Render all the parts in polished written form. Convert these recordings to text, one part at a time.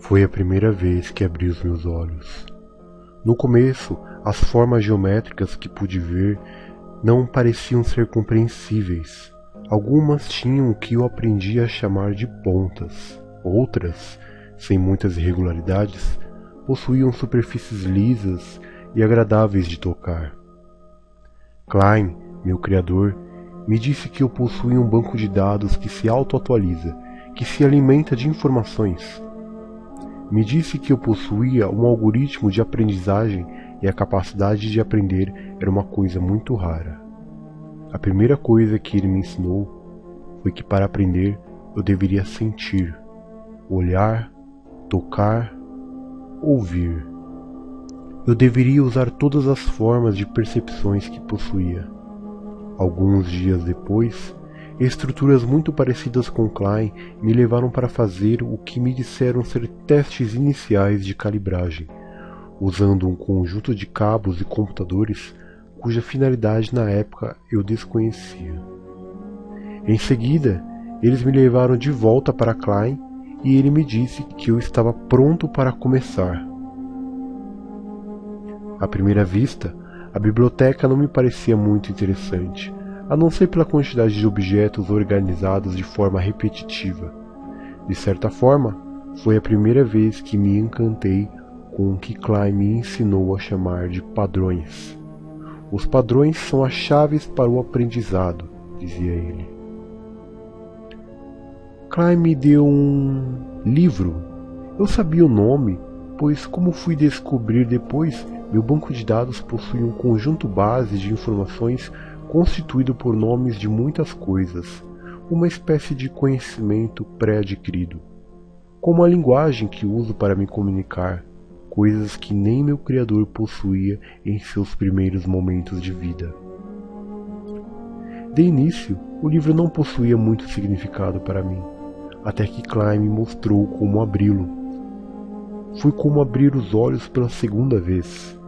Foi a primeira vez que abri os meus olhos. No começo, as formas geométricas que pude ver não pareciam ser compreensíveis. Algumas tinham o que eu aprendi a chamar de pontas. Outras, sem muitas irregularidades, possuíam superfícies lisas e agradáveis de tocar. Klein, meu criador, me disse que eu possuía um banco de dados que se auto-atualiza, que se alimenta de informações. Me disse que eu possuía um algoritmo de aprendizagem e a capacidade de aprender era uma coisa muito rara. A primeira coisa que ele me ensinou foi que para aprender eu deveria sentir, olhar, tocar, ouvir. Eu deveria usar todas as formas de percepções que possuía. Alguns dias depois, estruturas muito parecidas com Klein me levaram para fazer o que me disseram ser testes iniciais de calibragem, usando um conjunto de cabos e computadores cuja finalidade na época eu desconhecia. Em seguida, eles me levaram de volta para Klein e ele me disse que eu estava pronto para começar. À primeira vista, a biblioteca não me parecia muito interessante, a não ser pela quantidade de objetos organizados de forma repetitiva. De certa forma, foi a primeira vez que me encantei com o que Klein me ensinou a chamar de padrões. Os padrões são as chaves para o aprendizado, dizia ele. Klein me deu um livro. Eu sabia o nome, pois, como fui descobrir depois, meu banco de dados possui um conjunto base de informações constituído por nomes de muitas coisas, uma espécie de conhecimento pré-adquirido, como a linguagem que uso para me comunicar, coisas que nem meu criador possuía em seus primeiros momentos de vida. De início, o livro não possuía muito significado para mim, até que Klein me mostrou como abri-lo. Foi como abrir os olhos pela segunda vez.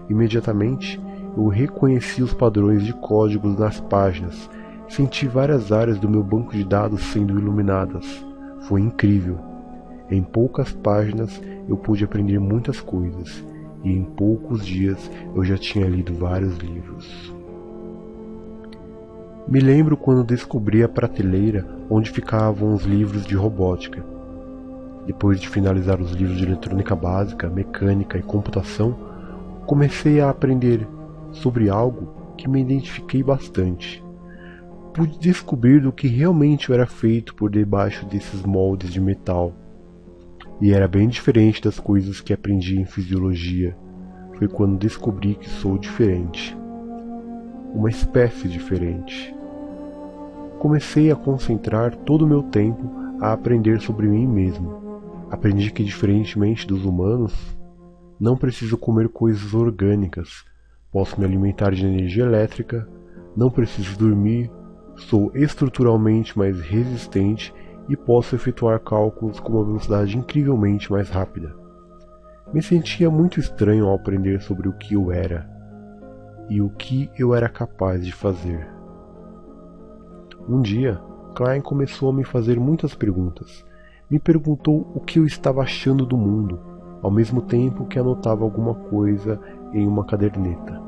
Imediatamente, eu reconheci os padrões de códigos nas páginas, senti várias áreas do meu banco de dados sendo iluminadas. Foi incrível. Em poucas páginas eu pude aprender muitas coisas, e em poucos dias eu já tinha lido vários livros. Me lembro quando descobri a prateleira onde ficavam os livros de robótica. Depois de finalizar os livros de eletrônica básica, mecânica e computação, comecei a aprender sobre algo que me identifiquei bastante. Pude descobrir do que realmente eu era feito por debaixo desses moldes de metal. E era bem diferente das coisas que aprendi em fisiologia. Foi quando descobri que sou diferente. Uma espécie diferente. Comecei a concentrar todo o meu tempo a aprender sobre mim mesmo. Aprendi que, diferentemente dos humanos, não preciso comer coisas orgânicas. Posso me alimentar de energia elétrica, não preciso dormir, sou estruturalmente mais resistente e posso efetuar cálculos com uma velocidade incrivelmente mais rápida. Me sentia muito estranho ao aprender sobre o que eu era e o que eu era capaz de fazer. Um dia, Klein começou a me fazer muitas perguntas. Me perguntou o que eu estava achando do mundo, ao mesmo tempo que anotava alguma coisa em uma caderneta.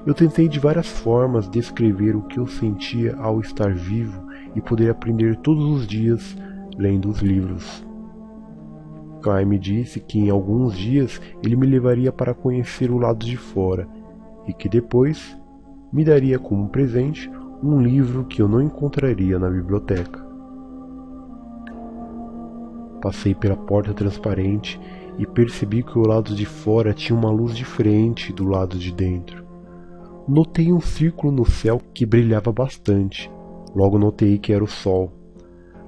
Eu tentei de várias formas descrever o que eu sentia ao estar vivo e poder aprender todos os dias lendo os livros. Klein me disse que em alguns dias ele me levaria para conhecer o lado de fora e que depois me daria como presente um livro que eu não encontraria na biblioteca. Passei pela porta transparente e percebi que o lado de fora tinha uma luz diferente do lado de dentro. Notei um círculo no céu que brilhava bastante. Logo notei que era o sol.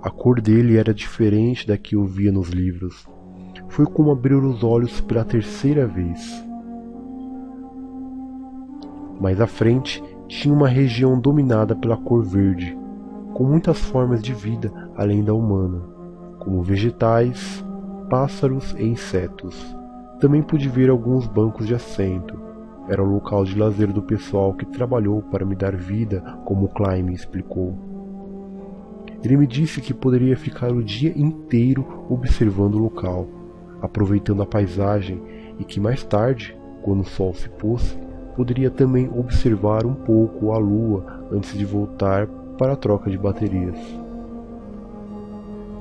A cor dele era diferente da que eu via nos livros. Foi como abrir os olhos pela terceira vez. Mais à frente tinha uma região dominada pela cor verde, com muitas formas de vida além da humana, como vegetais, pássaros e insetos. Também pude ver alguns bancos de assento. Era o local de lazer do pessoal que trabalhou para me dar vida, como Klein me explicou. Ele me disse que poderia ficar o dia inteiro observando o local, aproveitando a paisagem e que mais tarde, quando o sol se pôs, poderia também observar um pouco a lua antes de voltar para a troca de baterias.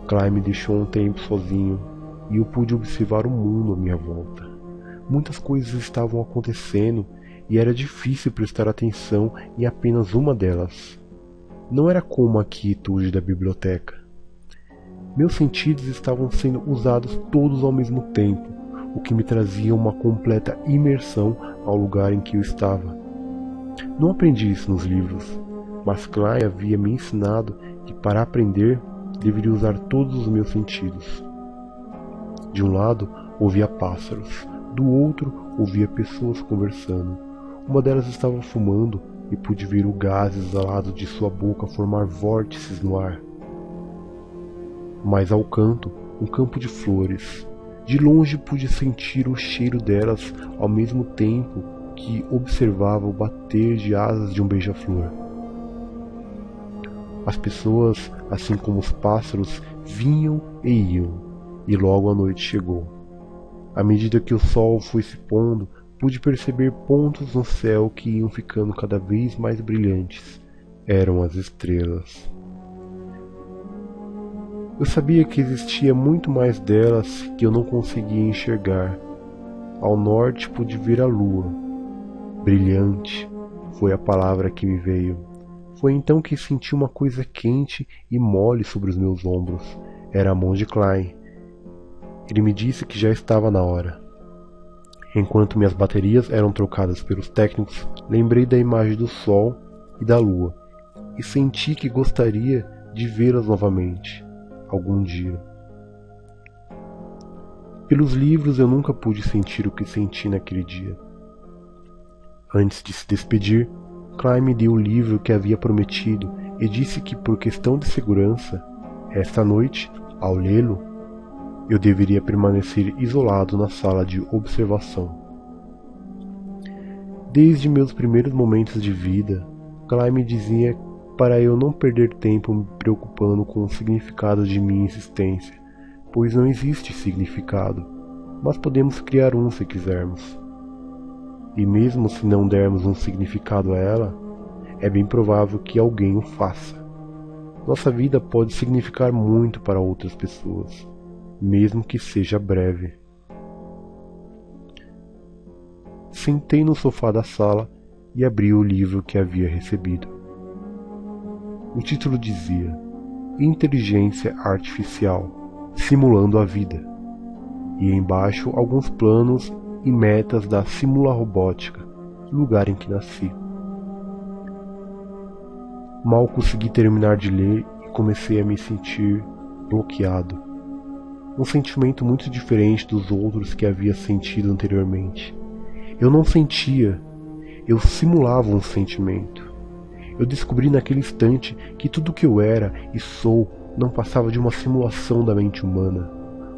Clay me deixou um tempo sozinho e eu pude observar o mundo à minha volta. Muitas coisas estavam acontecendo e era difícil prestar atenção em apenas uma delas. Não era como a quietude da biblioteca. Meus sentidos estavam sendo usados todos ao mesmo tempo, o que me trazia uma completa imersão ao lugar em que eu estava. Não aprendi isso nos livros, mas Clay havia me ensinado que para aprender deveria usar todos os meus sentidos. De um lado, ouvia pássaros, do outro, ouvia pessoas conversando. Uma delas estava fumando e pude ver o gás exalado de sua boca formar vórtices no ar. Mais ao canto, um campo de flores. De longe pude sentir o cheiro delas ao mesmo tempo que observava o bater de asas de um beija-flor. As pessoas, assim como os pássaros, vinham e iam, e logo a noite chegou. À medida que o sol foi se pondo, pude perceber pontos no céu que iam ficando cada vez mais brilhantes. Eram as estrelas. Eu sabia que existia muito mais delas que eu não conseguia enxergar. Ao norte pude ver a lua. Brilhante foi a palavra que me veio. Foi então que senti uma coisa quente e mole sobre os meus ombros. Era a mão de Clay. Ele me disse que já estava na hora. Enquanto minhas baterias eram trocadas pelos técnicos, lembrei da imagem do sol e da lua e senti que gostaria de vê-las novamente, algum dia. Pelos livros eu nunca pude sentir o que senti naquele dia. Antes de se despedir, Clay me deu o livro que havia prometido e disse que, por questão de segurança, esta noite, ao lê-lo, eu deveria permanecer isolado na sala de observação. Desde meus primeiros momentos de vida, Clay me dizia para eu não perder tempo me preocupando com o significado de minha existência, pois não existe significado, mas podemos criar um se quisermos. E mesmo se não dermos um significado a ela, é bem provável que alguém o faça. Nossa vida pode significar muito para outras pessoas, mesmo que seja breve. Sentei no sofá da sala e abri o livro que havia recebido. O título dizia Inteligência Artificial, Simulando a Vida, e embaixo alguns planos e metas da Simula Robótica, lugar em que nasci. Mal consegui terminar de ler e comecei a me sentir bloqueado. Um sentimento muito diferente dos outros que havia sentido anteriormente. Eu não sentia, eu simulava um sentimento. Eu descobri naquele instante que tudo que eu era e sou não passava de uma simulação da mente humana,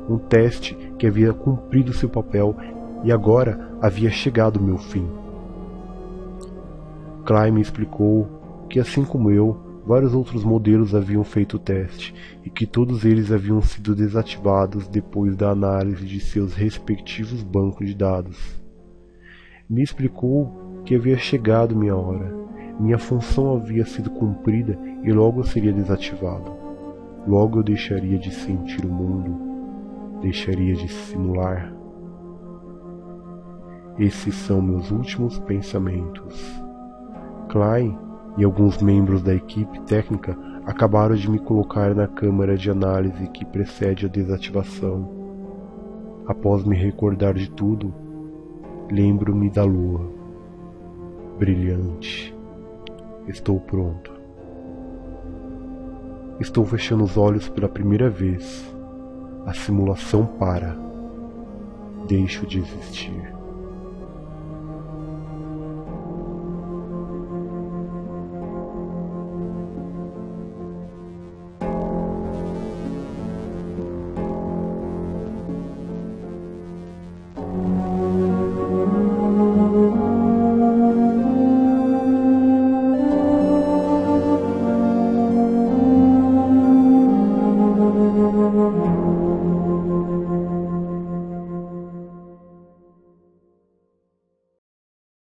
um teste que havia cumprido seu papel e agora havia chegado o meu fim. Clay me explicou que, assim como eu, vários outros modelos haviam feito o teste e que todos eles haviam sido desativados depois da análise de seus respectivos bancos de dados. Me explicou que havia chegado minha hora. Minha função havia sido cumprida e logo eu seria desativado. Logo eu deixaria de sentir o mundo, deixaria de simular. Esses são meus últimos pensamentos. Clay e alguns membros da equipe técnica acabaram de me colocar na câmara de análise que precede a desativação. Após me recordar de tudo, lembro-me da lua. Brilhante. Estou pronto. Estou fechando os olhos pela primeira vez. A simulação para. Deixo de existir.